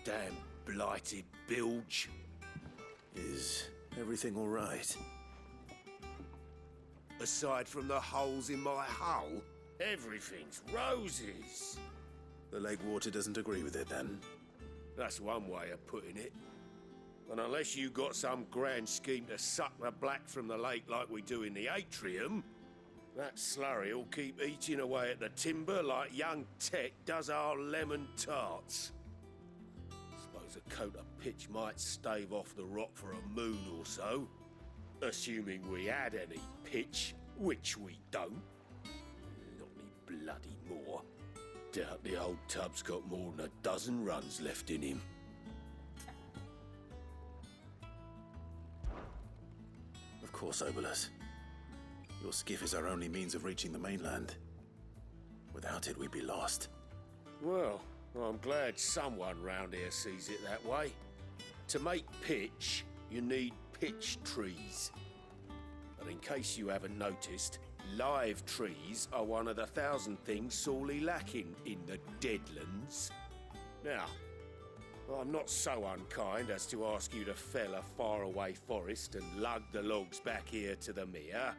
Damn blighted bilge. Is everything all right? Aside from the holes in my hull, everything's roses. The lake water doesn't agree with it, then? That's one way of putting it. And unless you got some grand scheme to suck the black from the lake like we do in the atrium, that slurry will keep eating away at the timber like young Tech does our lemon tarts. Suppose a coat of pitch might stave off the rot for a moon or so. Assuming we had any pitch, which we don't. Not any bloody more. Doubt the old tub's got more than a dozen runs left in him. Of course, Obolus. Your skiff is our only means of reaching the mainland. Without it, we'd be lost. Well, I'm glad someone round here sees it that way. To make pitch, you need pitch trees. But in case you haven't noticed, live trees are one of the 1,000 things sorely lacking in the Deadlands. Now, I'm not so unkind as to ask you to fell a faraway forest and lug the logs back here to the mere,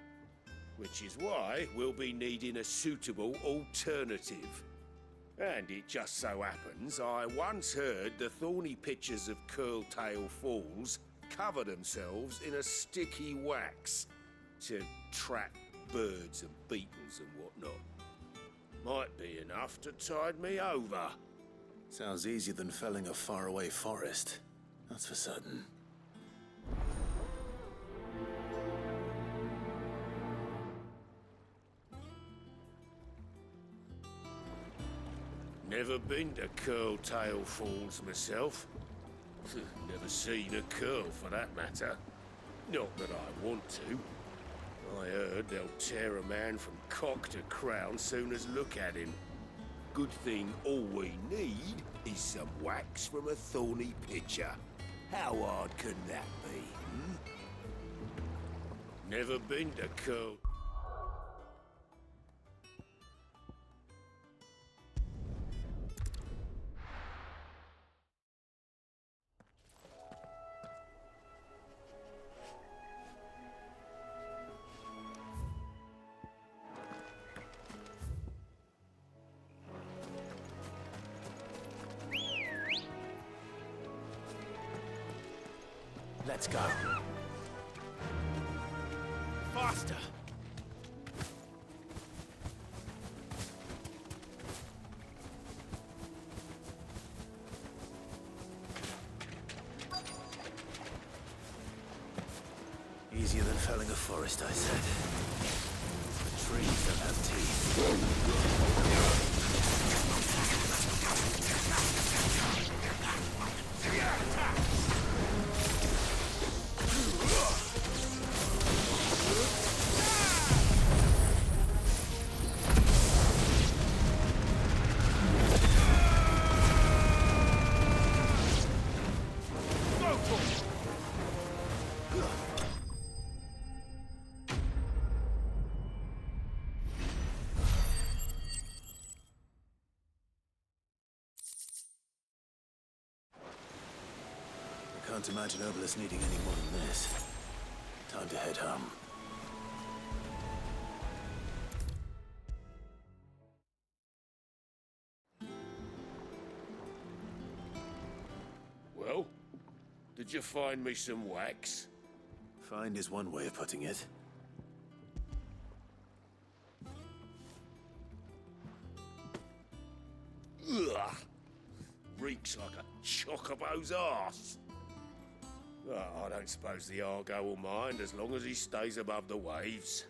which is why we'll be needing a suitable alternative. And it just so happens I once heard the thorny pitchers of Curltail Falls cover themselves in a sticky wax to trap birds and beetles and whatnot. Might be enough to tide me over. Sounds easier than felling a faraway forest. That's for certain. Never been to Curltail Falls myself. Never seen a curl for that matter. Not that I want to. I heard they'll tear a man from cock to crown soon as look at him. Good thing all we need is some wax from a thorny pitcher. How hard can that be, Never been to Curl... Let's go. Faster! Easier than felling a forest, I said. The trees don't have teeth. Can't imagine Obolus needing any more than this. Time to head home. Well, did you find me some wax? Find is one way of putting it. Ugh! Reeks like a chocobo's arse. Oh, I don't suppose the Argo will mind as long as he stays above the waves.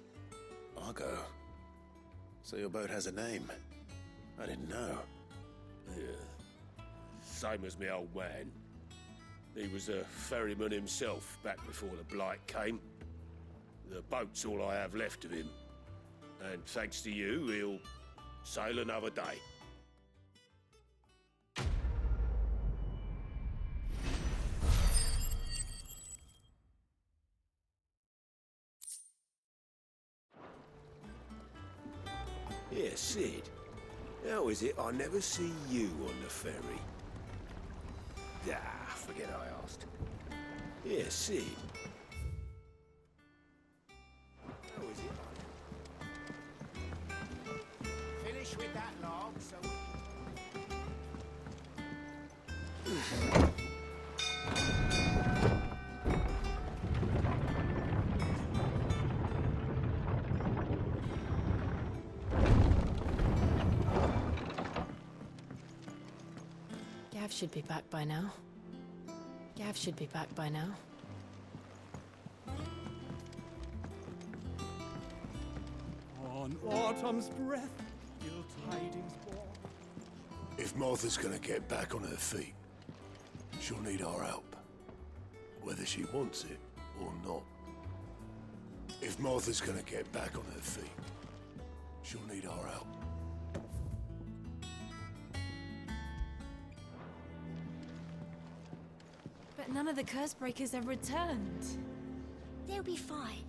Argo? So your boat has a name? I didn't know. Yeah. Same as me old man. He was a ferryman himself back before the blight came. The boat's all I have left of him. And thanks to you, he'll sail another day. Yeah, Sid. How is it I never see you on the ferry? Ah, forget I asked. Yeah, Sid. How is it? Finish with that log, so... Gav should be back by now. Gav should be back by now. On autumn's breath, ill tidings born. If Martha's gonna get back on her feet, she'll need our help. Whether she wants it or not. If Martha's gonna get back on her feet, she'll need our help. But none of the curse breakers have returned. They'll be fine.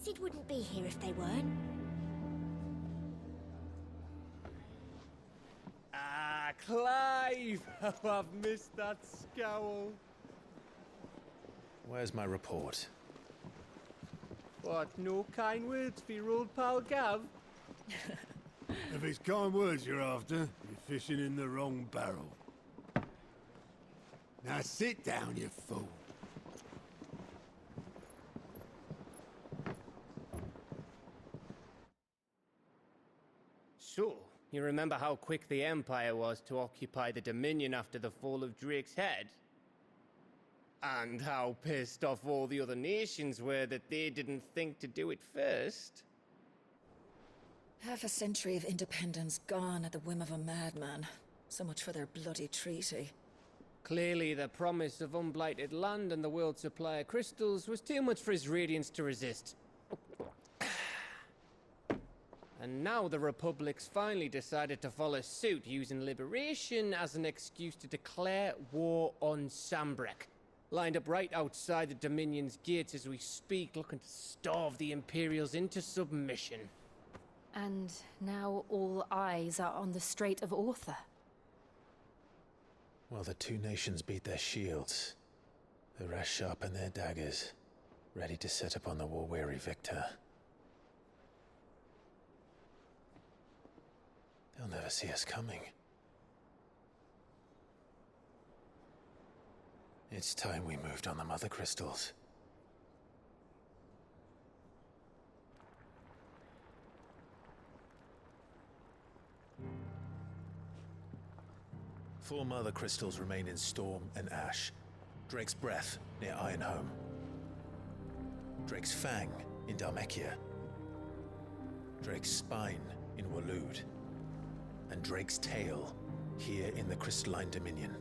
Sid wouldn't be here if they weren't. Ah, Clive! How I've missed that scowl. Where's my report? What, no kind words for your old pal Gav? If it's kind words you're after, you're fishing in the wrong barrel. Now sit down, you fool. So, you remember how quick the Empire was to occupy the Dominion after the fall of Drake's head? And how pissed off all the other nations were that they didn't think to do it first? Half a century of independence gone at the whim of a madman. So much for their bloody treaty. Clearly, the promise of unblighted land and the world's supply of crystals was too much for his radiance to resist. And now the Republic's finally decided to follow suit, using liberation as an excuse to declare war on Sambrek. Lined up right outside the Dominion's gates as we speak, looking to starve the Imperials into submission. And now all eyes are on the Strait of Author. Well, the two nations beat their shields. The rest sharpen their daggers, ready to set upon the war-weary victor. They'll never see us coming. It's time we moved on the Mother Crystals. Four Mother Crystals remain in Storm and Ash. Drake's Breath near Ironhome. Drake's Fang in Dhalmekia. Drake's Spine in Waloed. And Drake's Tail here in the Crystalline Dominion.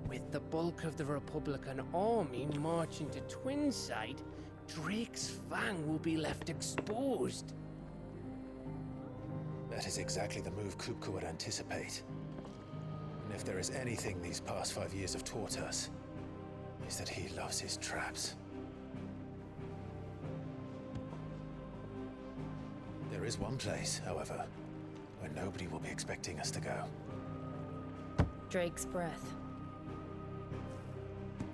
With the bulk of the Republican army marching to Twinside, Drake's Fang will be left exposed. That is exactly the move Kupka would anticipate. And if there is anything these past 5 years have taught us, is that he loves his traps. There is one place, however, where nobody will be expecting us to go. Drake's Breath.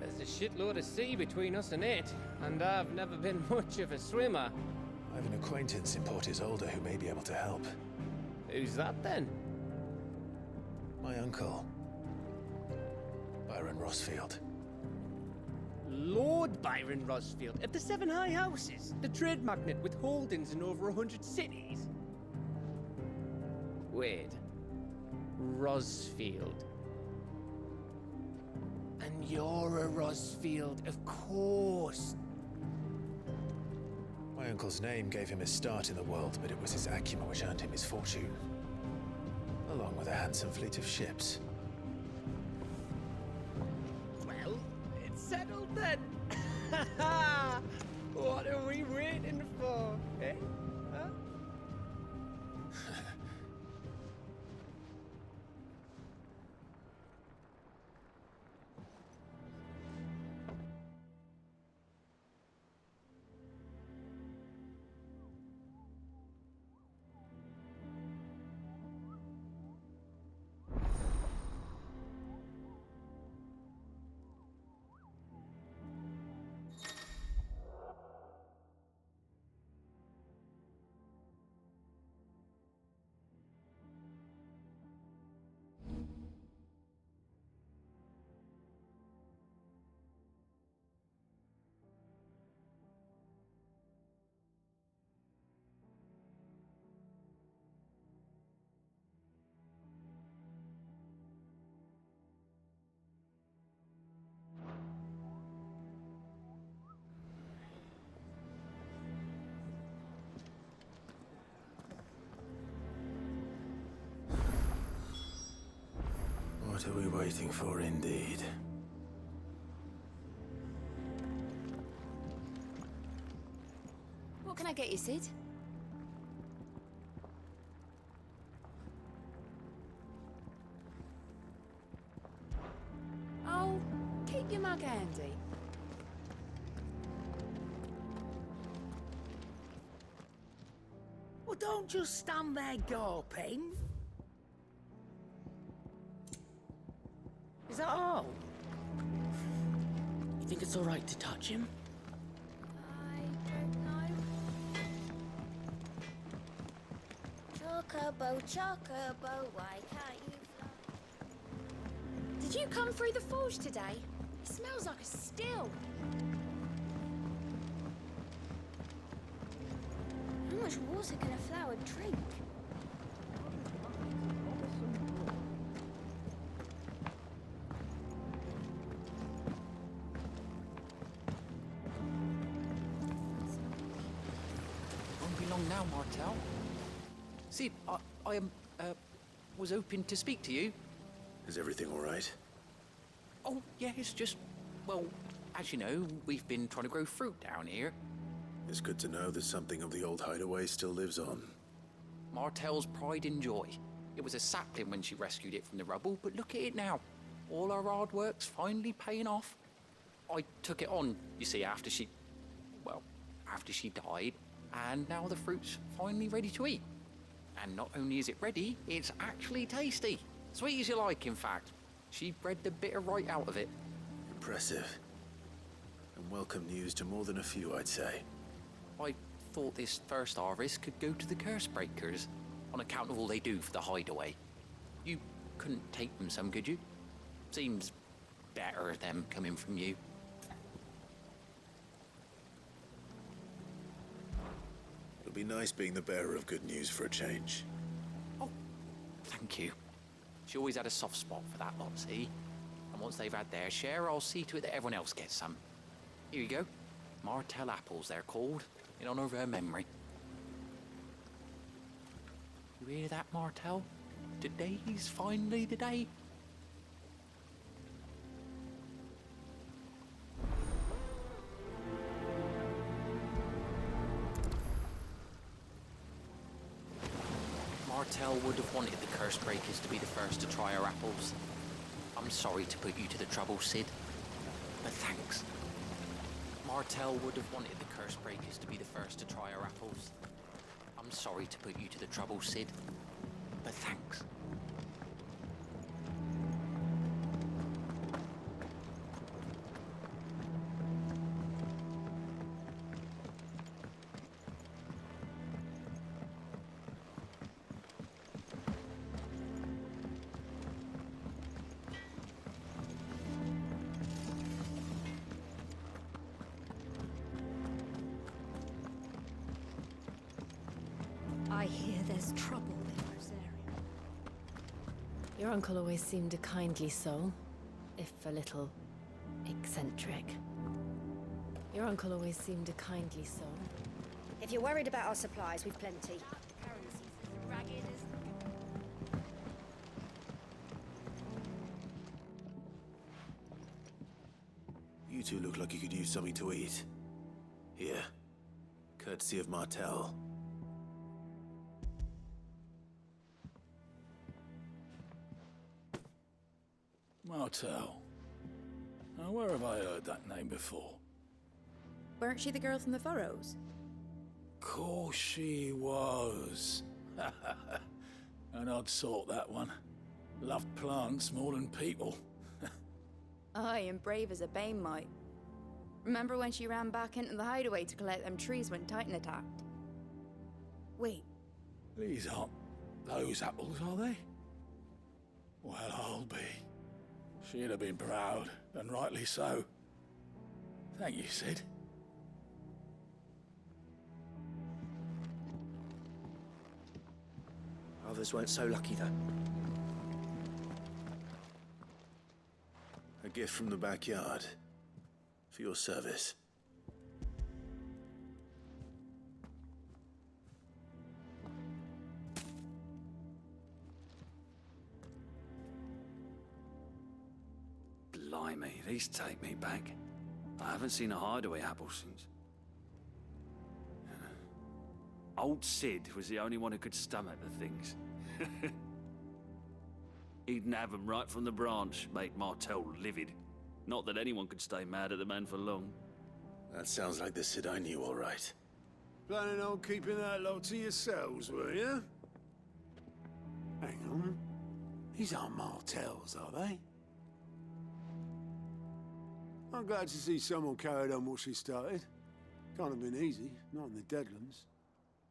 There's a shitload of sea between us and it, and I've never been much of a swimmer. I have an acquaintance in Port Isolde who may be able to help. Who's that then? My uncle, Byron Rosfield. Lord Byron Rosfield of the Seven High Houses, the trade magnate with holdings in over 100 cities. Wait, Rosfield. And you're a Rosfield, of course. My uncle's name gave him his start in the world, but it was his acumen which earned him his fortune. Along with a handsome fleet of ships. Well, it's settled then. What are we waiting for, eh? Huh? What are we waiting for, indeed? What can I get you, Sid? Oh, keep your mug handy. Well, don't just stand there gawping. Is that all? You think it's all right to touch him? I don't know. Chocobo, chocobo, why can't you fly? Did you come through the forge today? It smells like a still. How much water can a flower drink? Won't be long now, Martel. See, I was hoping to speak to you. Is everything all right? Oh, yeah, it's just, well, as you know, we've been trying to grow fruit down here. It's good to know that something of the old hideaway still lives on. Martel's pride and joy. It was a sapling when she rescued it from the rubble, but look at it now. All our hard work's finally paying off. I took it on, you see, after she died, and now the fruit's finally ready to eat. And not only is it ready, it's actually tasty. Sweet as you like, in fact. She bred the bitter right out of it. Impressive. And welcome news to more than a few, I'd say. I thought this first harvest could go to the curse breakers, on account of all they do for the hideaway. You couldn't take them some, could you? Seems better them coming from you. It'll be nice being the bearer of good news for a change. Oh, thank you. She always had a soft spot for that lot, see? And once they've had their share, I'll see to it that everyone else gets some. Here you go. Martel apples, they're called, in honor of her memory. You hear that, Martel? Today's finally the day. Martel would have wanted the curse breakers to be the first to try her apples. I'm sorry to put you to the trouble, Sid, but thanks. Martel would have wanted the curse breakers to be the first to try her apples. I'm sorry to put you to the trouble, Sid, but thanks. I hear there's trouble in this area. Your uncle always seemed a kindly soul, if a little eccentric. Your uncle always seemed a kindly soul. If you're worried about our supplies, we've plenty. The currency's as ragged as... You two look like you could use something to eat. Here. Courtesy of Martel. Martel. Now, where have I heard that name before? Weren't she the girl from the Furrows? Course she was. An odd sort, that one. Loved plants more than people. Aye, and brave as a bane might. Remember when she ran back into the hideaway to collect them trees when Titan attacked? Wait, These aren't those apples, are they? Well, I'll be. She'd have been proud, and rightly so. Thank you, Sid. Others weren't so lucky, though. A gift from the backyard. For your service. Blimey, these take me back. I haven't seen a hideaway apple since. Old Sid was the only one who could stomach the things. He'd nab 'em right from the branch, make Martell livid. Not that anyone could stay mad at the man for long. That sounds like the Sid I knew, all right. Planning on keeping that lot to yourselves, were you? Hang on. These aren't Martells, are they? I'm glad to see someone carried on what she started. Can't have been easy, not in the Deadlands.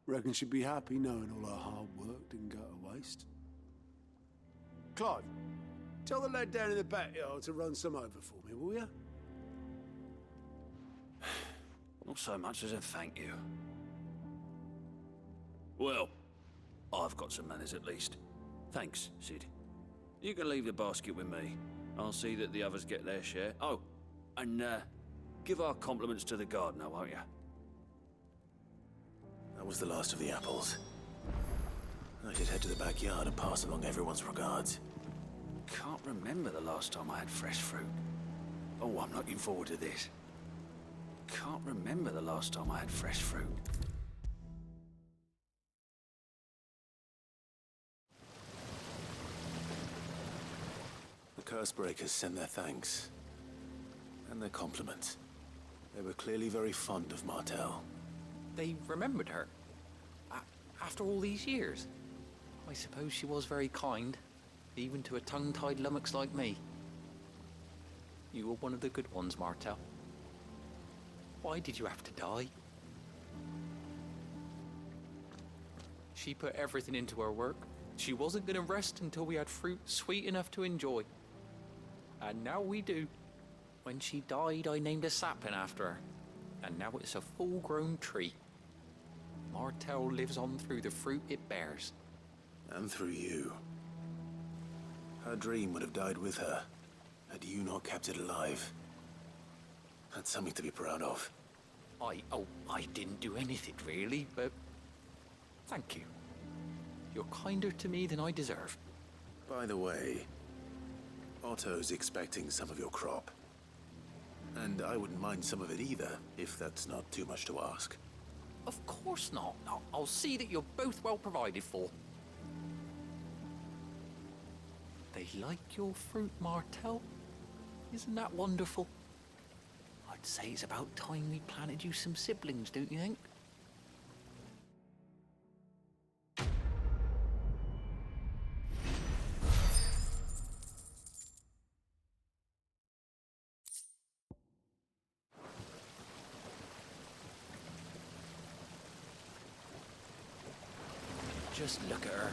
Reckon she'd be happy knowing all her hard work didn't go to waste. Clive, tell the lad down in the backyard to run some over for me, will you? Not so much as a thank you. Well, I've got some manners at least. Thanks, Sid. You can leave the basket with me. I'll see that the others get their share. Oh, and give our compliments to the gardener, won't you? That was the last of the apples. I should head to the backyard and pass along everyone's regards. Can't remember the last time I had fresh fruit. Oh, I'm looking forward to this. Can't remember the last time I had fresh fruit. The Cursebreakers sent their thanks. And their compliments. They were clearly very fond of Martell. They remembered her? After all these years? I suppose she was very kind, even to a tongue-tied lummox like me. You were one of the good ones, Martell. Why did you have to die? She put everything into her work. She wasn't going to rest until we had fruit sweet enough to enjoy. And now we do. When she died, I named a sapling after her. And now it's a full-grown tree. Martell lives on through the fruit it bears. And through you. Her dream would have died with her, had you not kept it alive. That's something to be proud of. I didn't do anything really, but thank you. You're kinder to me than I deserve. By the way, Otto's expecting some of your crop. And I wouldn't mind some of it either, if that's not too much to ask. Of course not. I'll see that you're both well provided for. They like your fruit, Martell. Isn't that wonderful? I'd say it's about time we planted you some siblings, don't you think? Just look at her.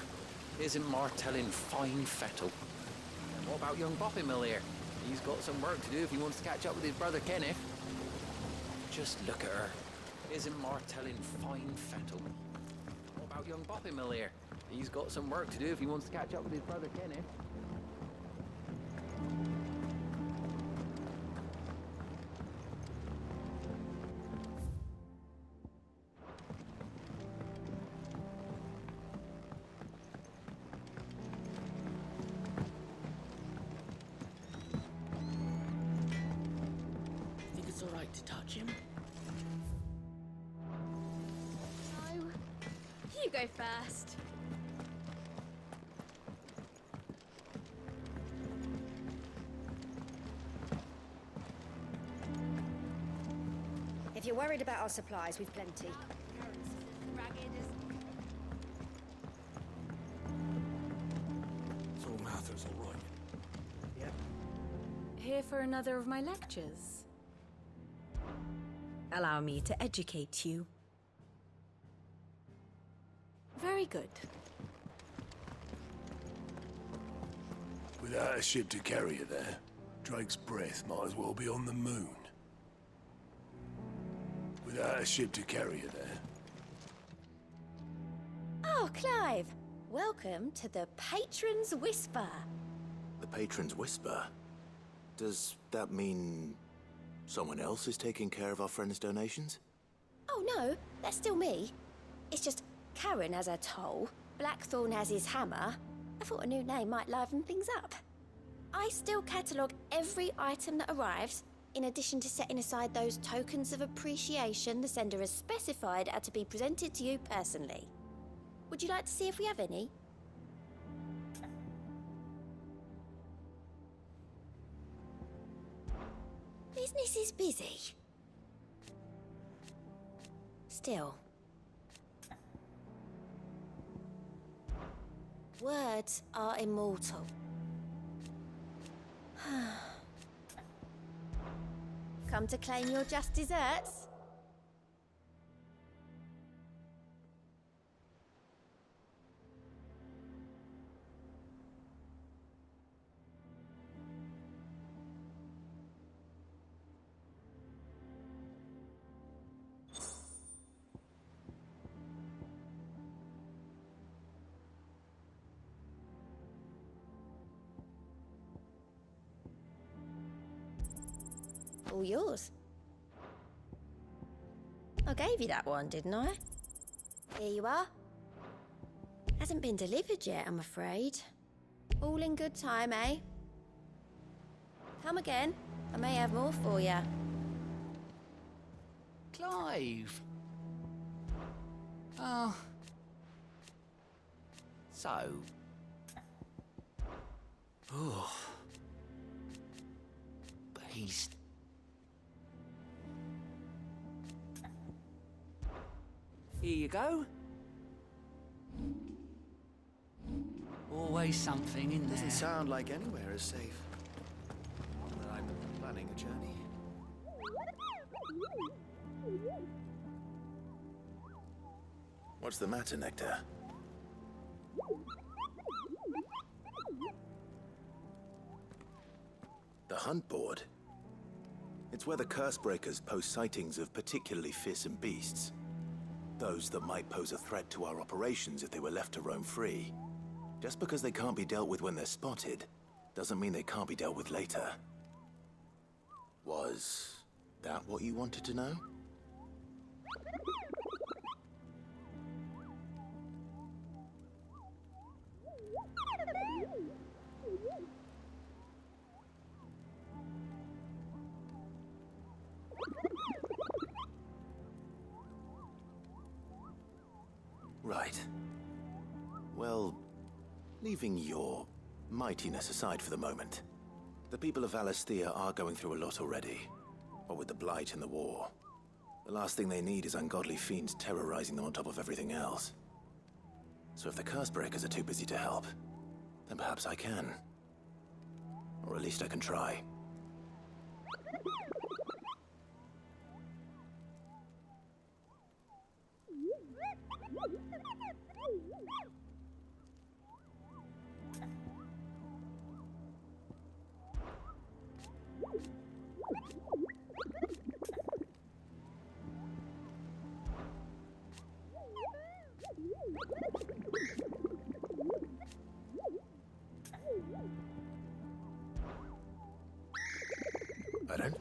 Isn't Martell in fine fettle? And what about young Boppimill here? He's got some work to do if he wants to catch up with his brother Kenneth. Just look at her. Isn't Martell in fine fettle? What about young Boppimill here? He's got some work to do if he wants to catch up with his brother Kenneth. Think it's all right to touch him? No. You go first. If you're worried about our supplies, we've plenty. So Mather's all right. Here for another of my lectures. Allow me to educate you. Very good. Without a ship to carry you there, Drake's breath might as well be on the moon. Without a ship to carry you there. Oh, Clive! Welcome to the Patron's Whisper. The Patron's Whisper? Does that mean someone else is taking care of our friend's donations? Oh no, that's still me. It's just Karen has her toll, Blackthorn has his hammer. I thought a new name might liven things up. I still catalogue every item that arrives, in addition to setting aside those tokens of appreciation the sender has specified are to be presented to you personally. Would you like to see if we have any? Business is busy. Still. Words are immortal. Come to claim your just desserts? All yours. I gave you that one, didn't I? Here you are. Hasn't been delivered yet, I'm afraid. All in good time, eh? Come again. I may have more for you. Clive. Oh. So. Oh. But he's. Here you go. Always something in there. Doesn't sound like anywhere is safe. Not that I'm planning a journey. What's the matter, Nectar? The hunt board? It's where the Cursebreakers post sightings of particularly fearsome beasts. Those that might pose a threat to our operations if they were left to roam free. Just because they can't be dealt with when they're spotted, doesn't mean they can't be dealt with later. Was that what you wanted to know? Right. Well, leaving your mightiness aside for the moment, the people of Valisthea are going through a lot already. What with the Blight and the war. The last thing they need is ungodly fiends terrorizing them on top of everything else. So if the Cursebreakers are too busy to help, then perhaps I can. Or at least I can try. Pardon?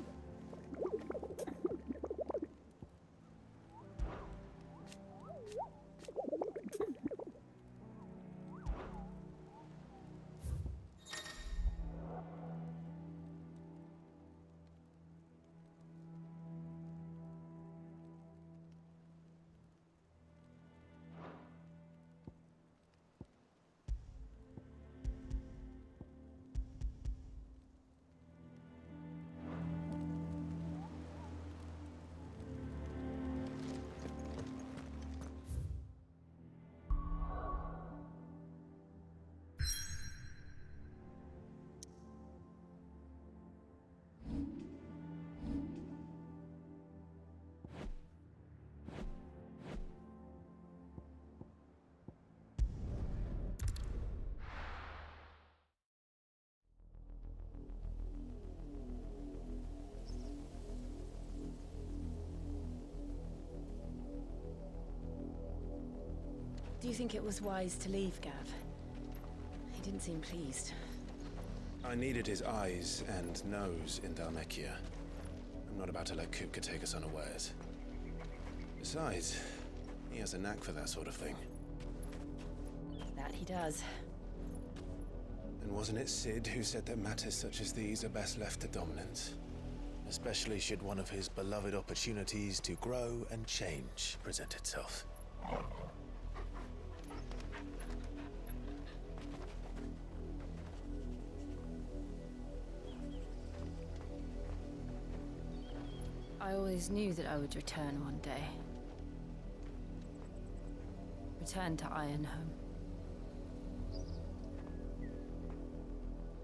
Do you think it was wise to leave, Gav? He didn't seem pleased. I needed his eyes and nose in Dhalmekia. I'm not about to let Kupka take us unawares. Besides, he has a knack for that sort of thing. That he does. And Wasn't it Sid who said that matters such as these are best left to dominance? Especially should one of his beloved opportunities to grow and change present itself. I always knew that I would return one day. Return to Ironhome.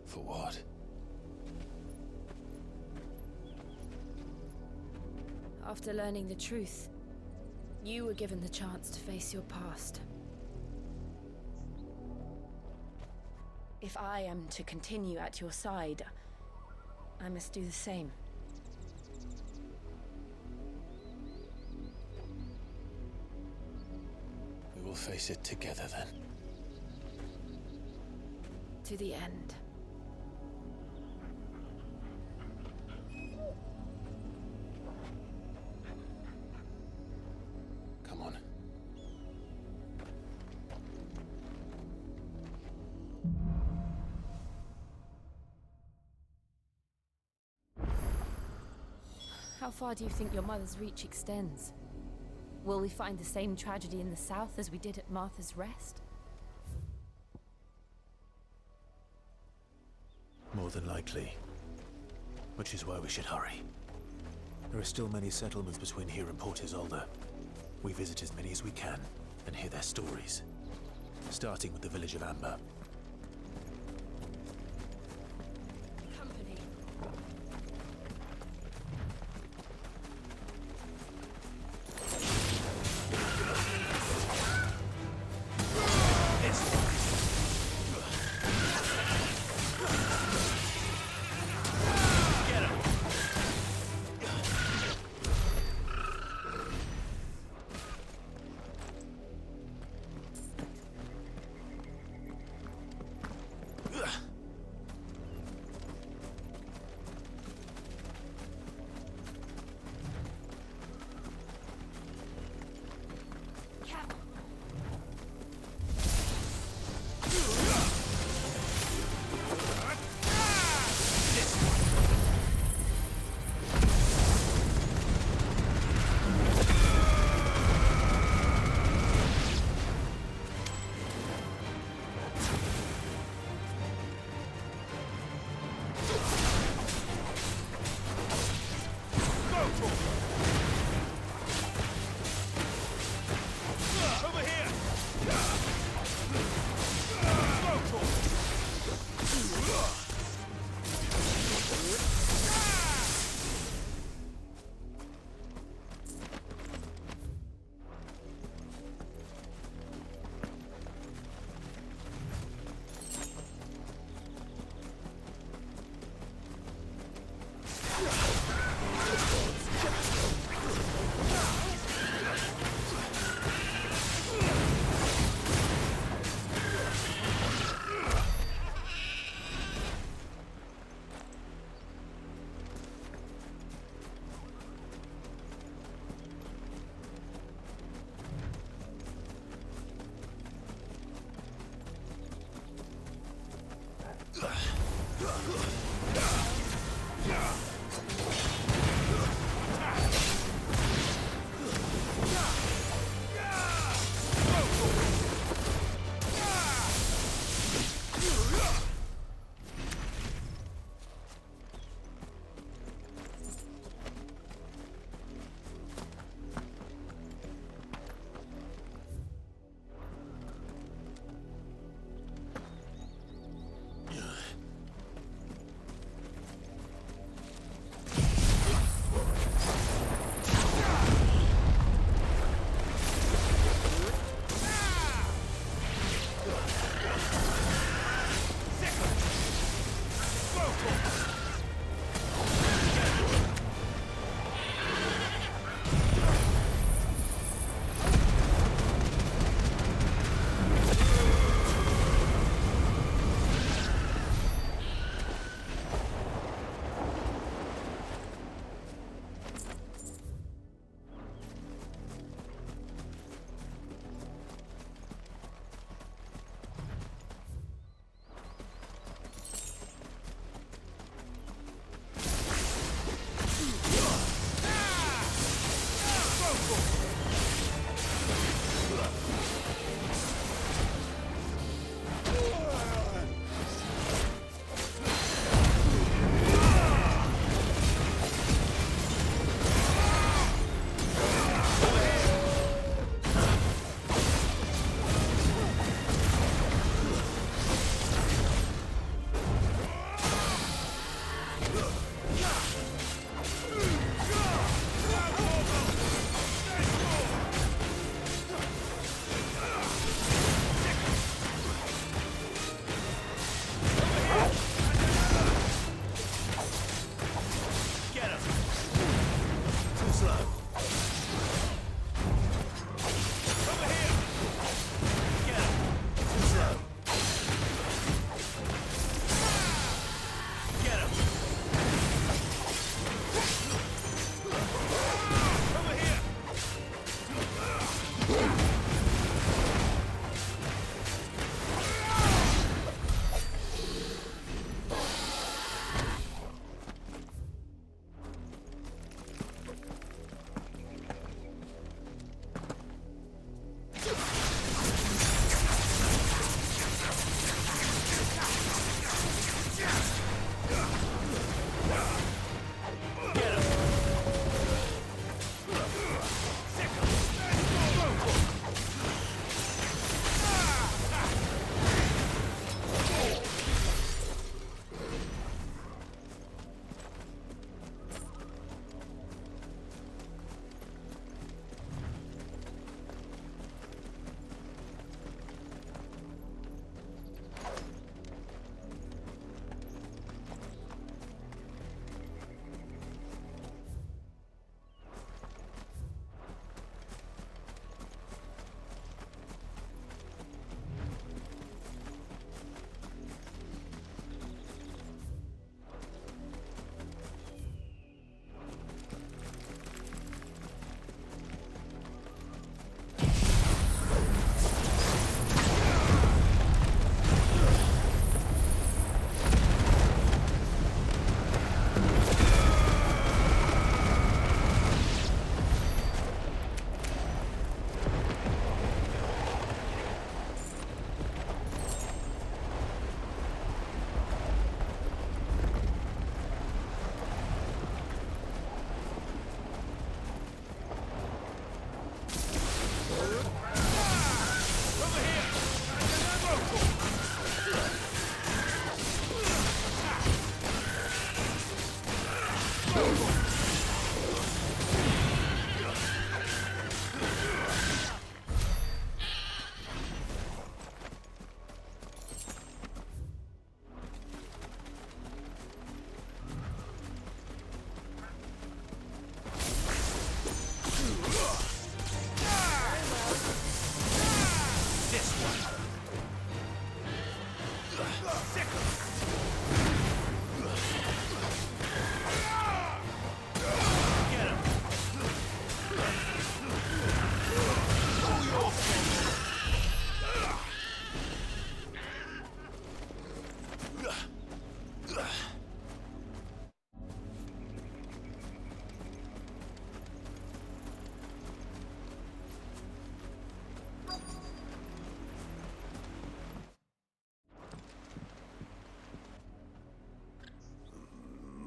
For what? After learning the truth, you were given the chance to face your past. If I am to continue at your side, I must do the same. We will face it together then. To the end. Come on. How far do you think your mother's reach extends? Will we find the same tragedy in the south as we did at Martha's Rest? More than likely. Which is why we should hurry. There are still many settlements between here and Port Isolde. We visit as many as we can and hear their stories. Starting with the village of Amber. Company.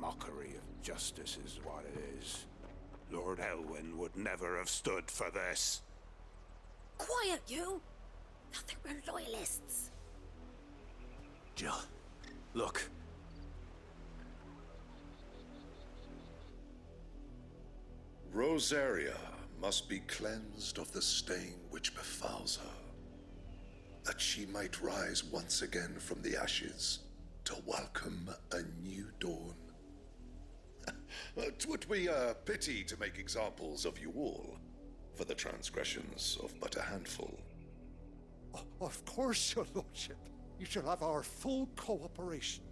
Mockery of justice is what it is. Lord Elwyn would never have stood for this. Quiet, you! I think we're loyalists. Jill, look. Rosaria must be cleansed of the stain which befouls her, that she might rise once again from the ashes to welcome a new dawn. 'Twould be a pity to make examples of you all, for the transgressions of but a handful. Of course, your lordship. You shall have our full cooperation.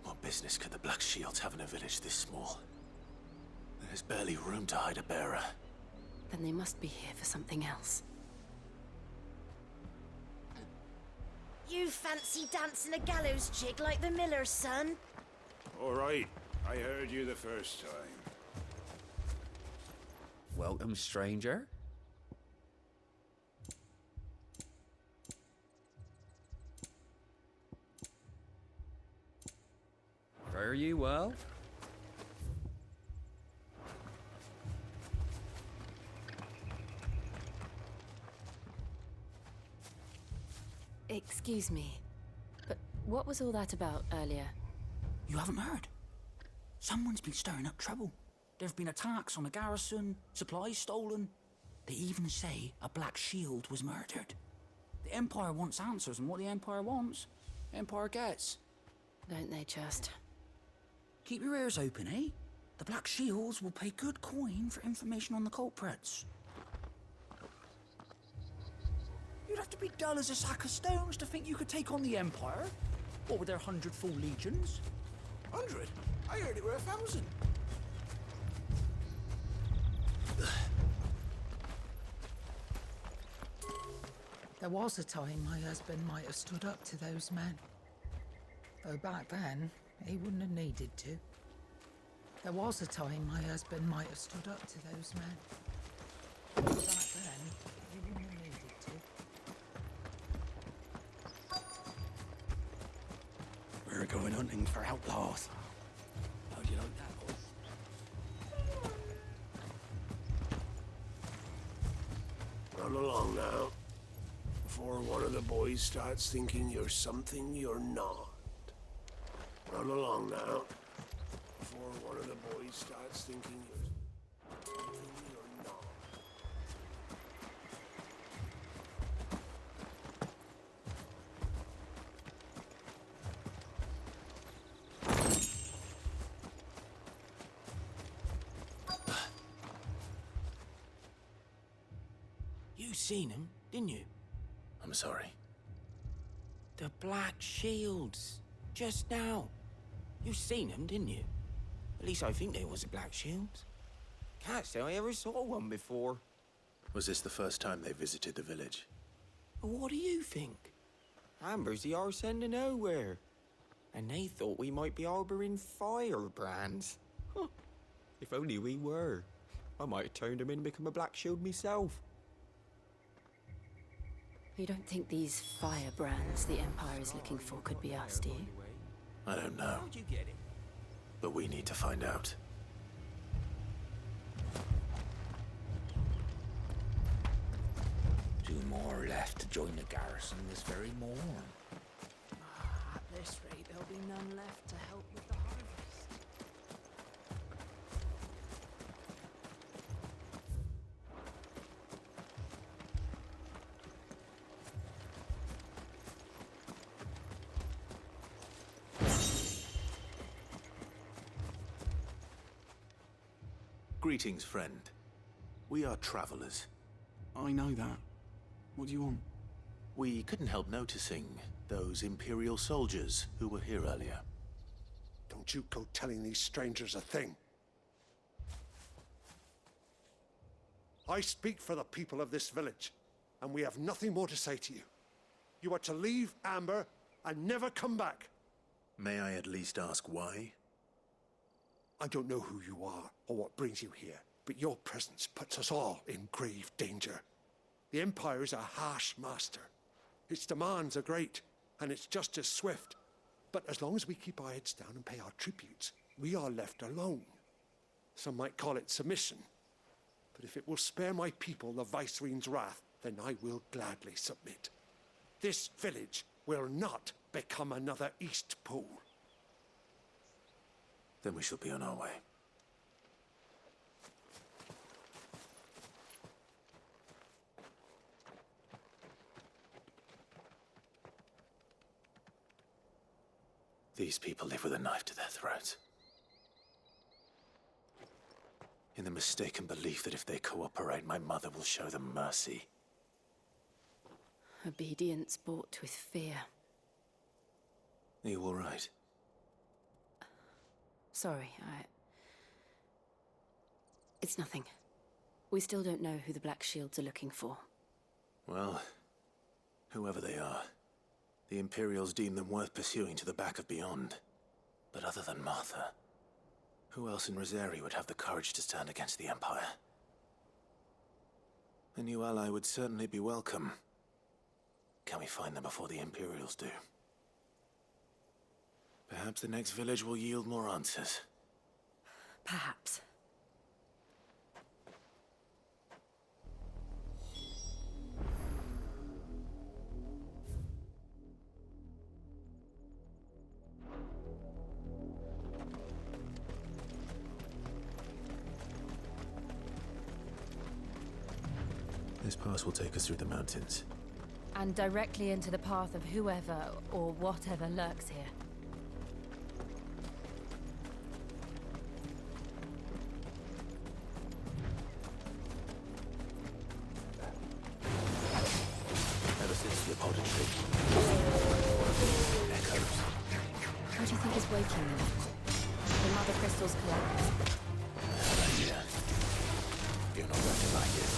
What business could the Black Shields have in a village this small? There's barely room to hide a bearer. Then they must be here for something else. You fancy dancing a gallows jig like the miller's son? All right. I heard you the first time. Welcome, stranger. Fare you well? Excuse me, but what was all that about earlier? You haven't heard? Someone's been stirring up trouble. There have been attacks on the garrison, supplies stolen. They even say a Black Shield was murdered. The Empire wants answers, and what the Empire wants, the Empire gets. Don't they just? Keep your ears open, eh? The Black Shields will pay good coin for information on the culprits. You'd have to be dull as a sack of stones to think you could take on the Empire. What with their 100 full legions? 100? I heard it were 1,000. There was a time my husband might have stood up to those men. Though back then, he wouldn't have needed to. There was a time my husband might have stood up to those men. Though back then, he wouldn't have needed to. We're going hunting for outlaws. How'd you like that, boy? Run along now, before one of the boys starts thinking you're something you're not. Run along now, before one of the boys starts thinking you're something you're not. You seen him, didn't you? I'm sorry. The Black Shields. Just now. You seen them, didn't you? At least I think they was a Black Shields. Can't say I ever saw one before. Was this the first time they visited the village? What do you think? Amber's the arse end of nowhere. And they thought we might be harboring firebrands. Huh. If only we were. I might have turned them in and become a Black Shield myself. You don't think these firebrands the Empire is looking for could be us, do you? I don't know. How'd you get it? But we need to find out. 2 more left to join the garrison this very morn. At this rate, there'll be none left to help with the harvest. Greetings, friend. We are travelers. I know that. What do you want? We couldn't help noticing those Imperial soldiers who were here earlier. Don't you go telling these strangers a thing. I speak for the people of this village, and we have nothing more to say to you. You are to leave Amber and never come back. May I at least ask why? I don't know who you are or what brings you here, but your presence puts us all in grave danger. The Empire is a harsh master. Its demands are great, and its justice swift. But as long as we keep our heads down and pay our tributes, we are left alone. Some might call it submission. But if it will spare my people the Viceroy's wrath, then I will gladly submit. This village will not become another East Pool. Then we shall be on our way. These people live with a knife to their throats. In the mistaken belief that if they cooperate, my mother will show them mercy. Obedience bought with fear. Are you all right? Sorry, It's nothing. We still don't know who the Black Shields are looking for. Well, whoever they are, the Imperials deem them worth pursuing to the back of beyond. But other than Martha, who else in Rosari would have the courage to stand against the Empire? A new ally would certainly be welcome. Can we find them before the Imperials do? Perhaps the next village will yield more answers. Perhaps. This pass will take us through the mountains. And directly into the path of whoever or whatever lurks here. Ever since the auditory echoes. How do you think is waking them? The Mother Crystal's collapse. Yeah. You're not going to like it.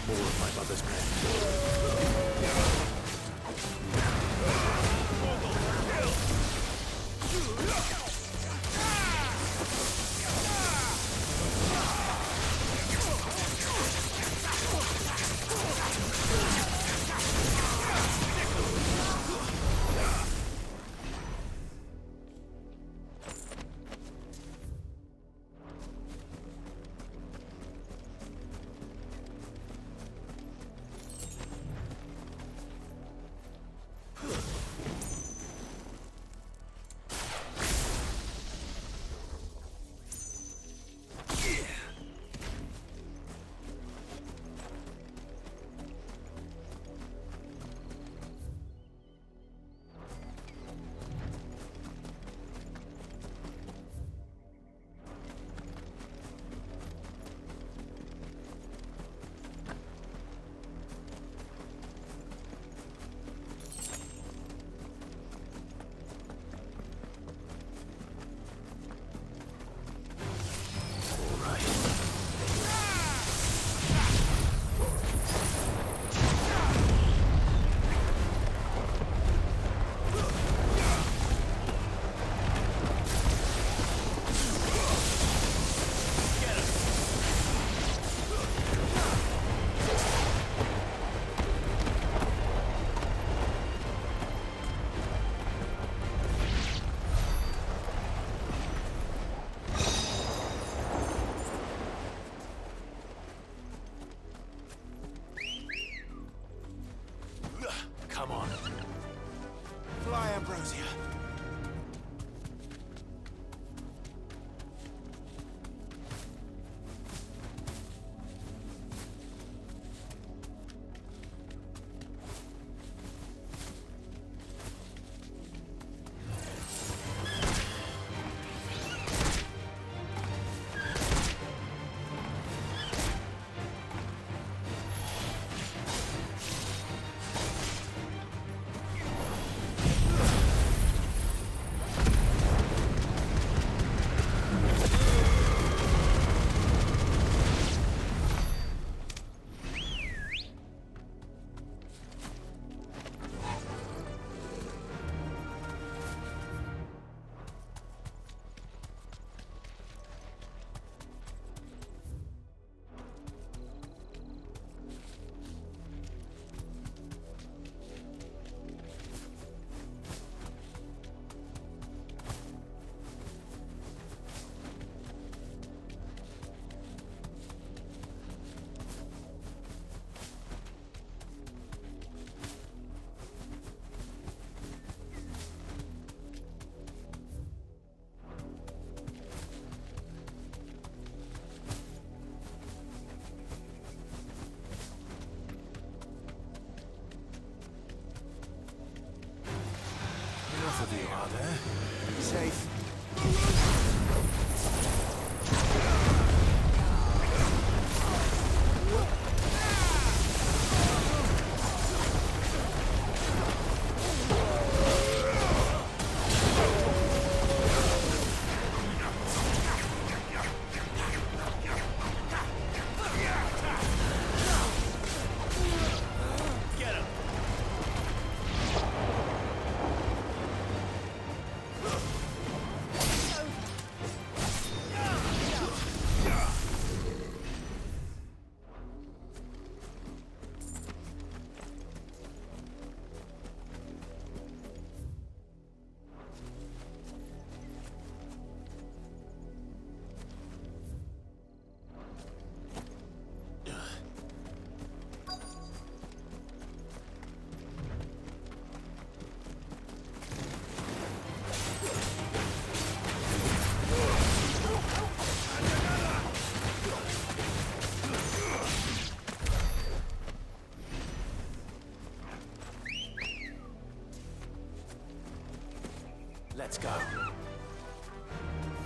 More of my mother's Let's go.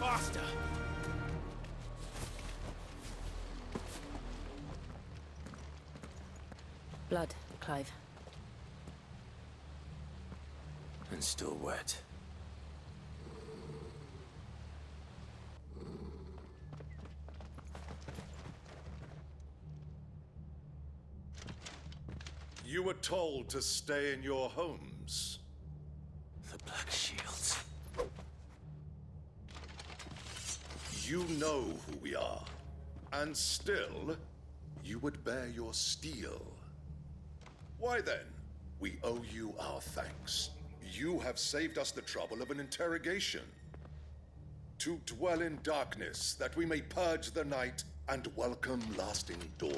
Faster! Blood, Clive. And still wet. You were told to stay in your homes. The Black Shields. You know who we are. And still, you would bear your steel. Why then, we owe you our thanks. You have saved us the trouble of an interrogation. To dwell in darkness, that we may purge the night and welcome lasting dawn.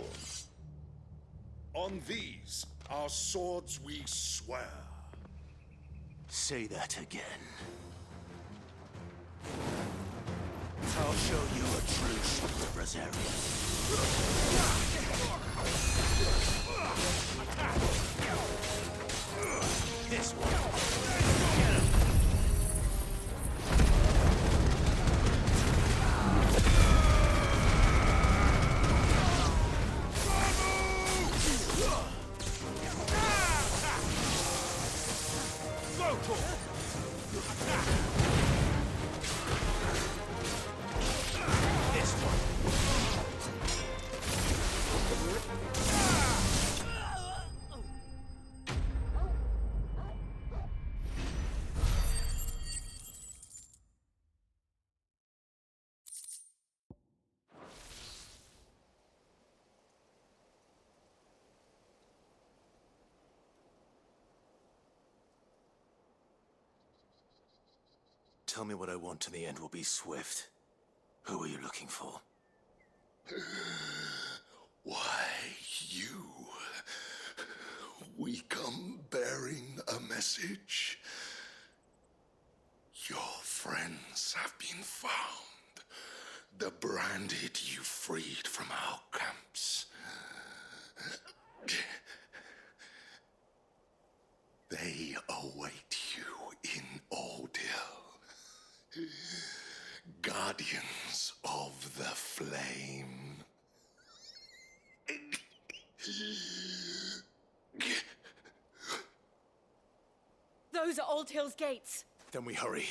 On these, our swords we swear. Say that again. I'll show you a true shield of Rosarian. This one. Get him. Tell me what I want and the end will be swift. Who are you looking for? Why, you. We come bearing a message. Your friends have been found. The branded you freed from our camps. They await you in Oldhill. Guardians of the Flame. Those are Old Hill's gates. Then we hurry.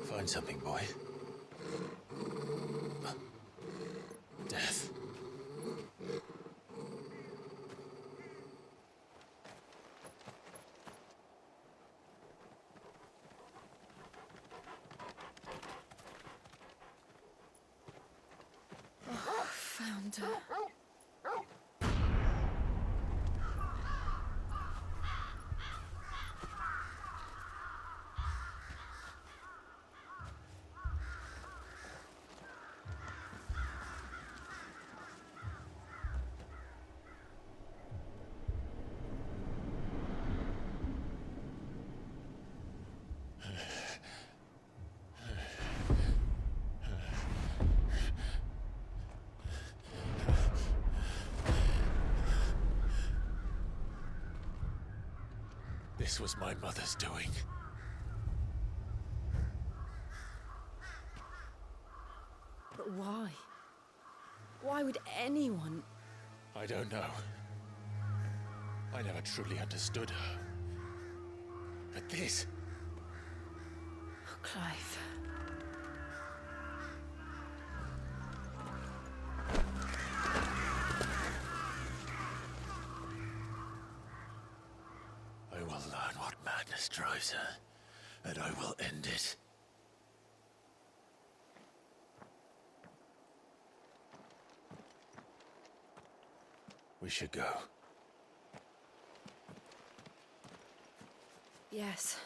Find something, boy. Death. Found her. This was my mother's doing. But why? Why would anyone... I don't know. I never truly understood her. But this... Clive. I will learn what madness drives her, and I will end it. We should go. Yes.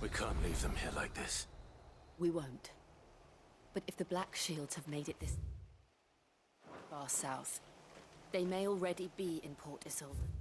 We can't leave them here like this. We won't. But if the Black Shields have made it this far south, they may already be in Port Isolde.